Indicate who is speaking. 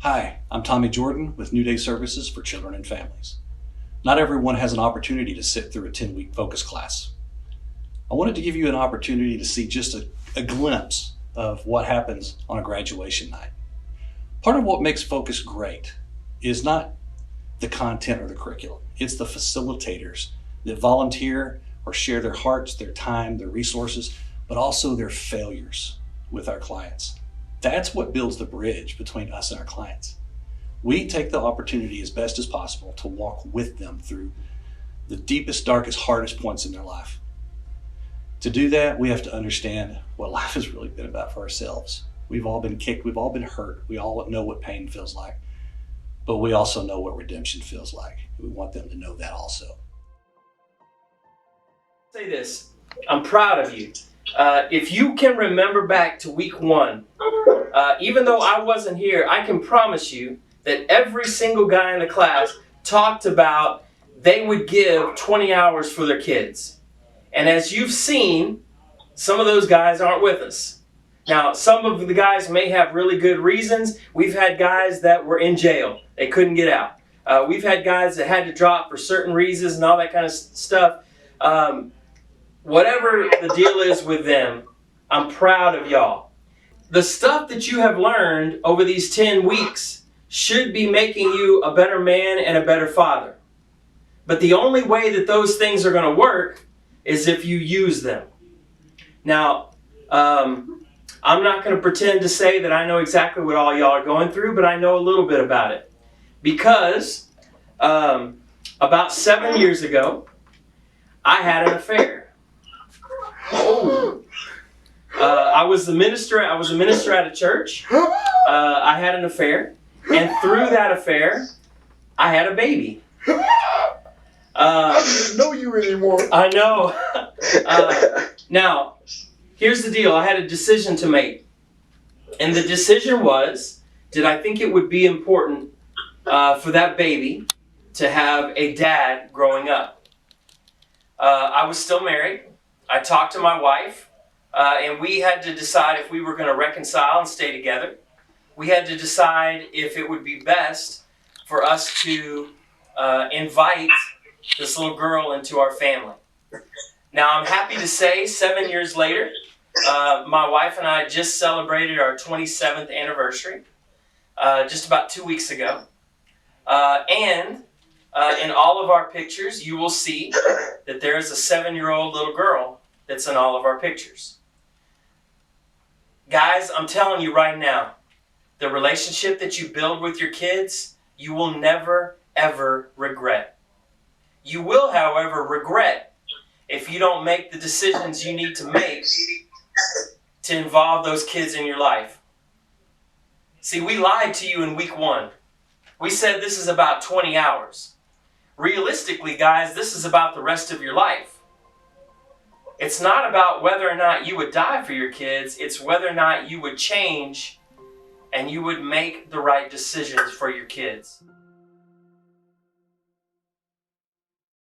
Speaker 1: Hi, I'm Tommy Jordan with New Day Services for Children and Families. Not everyone has an opportunity to sit through a 10-week focus class. I wanted to give you an opportunity to see just a glimpse of what happens on a graduation night. Part of what makes Focus great is not the content or the curriculum. It's the facilitators that volunteer or share their hearts, their time, their resources, but also their failures with our clients. That's what builds the bridge between us and our clients. We take the opportunity as best as possible to walk with them through the deepest, darkest, hardest points in their life. To do that, we have to understand what life has really been about for ourselves. We've all been kicked, we've all been hurt, we all know what pain feels like, but we also know what redemption feels like. We want them to know that also.
Speaker 2: Say this, I'm proud of you. If you can remember back to week 1, even though I wasn't here, I can promise you that every single guy in the class talked about they would give 20 hours for their kids. And as you've seen, some of those guys aren't with us. Now, some of the guys may have really good reasons. We've had guys that were in jail. They couldn't get out. We've had guys that had to drop for certain reasons and all that kind of stuff. Whatever the deal is with them, I'm proud of y'all. The stuff that you have learned over these 10 weeks should be making you a better man and a better father. But the only way that those things are going to work is if you use them. Now, I'm not going to pretend to say that I know exactly what all y'all are going through, but I know a little bit about it. Because about 7 years ago, I had an affair. I was a minister at a church. I had an affair, and through that affair, I had a baby.
Speaker 3: I didn't know you anymore.
Speaker 2: I know. Now, here's the deal. I had a decision to make, and the decision was: did I think it would be important for that baby to have a dad growing up? I was still married. I talked to my wife, and we had to decide if we were going to reconcile and stay together. We had to decide if it would be best for us to invite this little girl into our family. Now, I'm happy to say 7 years later, my wife and I just celebrated our 27th anniversary just about 2 weeks ago. And in all of our pictures, you will see that there is a 7-year-old little girl that's in all of our pictures. Guys, I'm telling you right now, the relationship that you build with your kids, you will never, ever regret. You will, however, regret if you don't make the decisions you need to make to involve those kids in your life. See, we lied to you in week 1. We said this is about 20 hours. Realistically, guys, this is about the rest of your life. It's not about whether or not you would die for your kids. It's whether or not you would change and you would make the right decisions for your kids.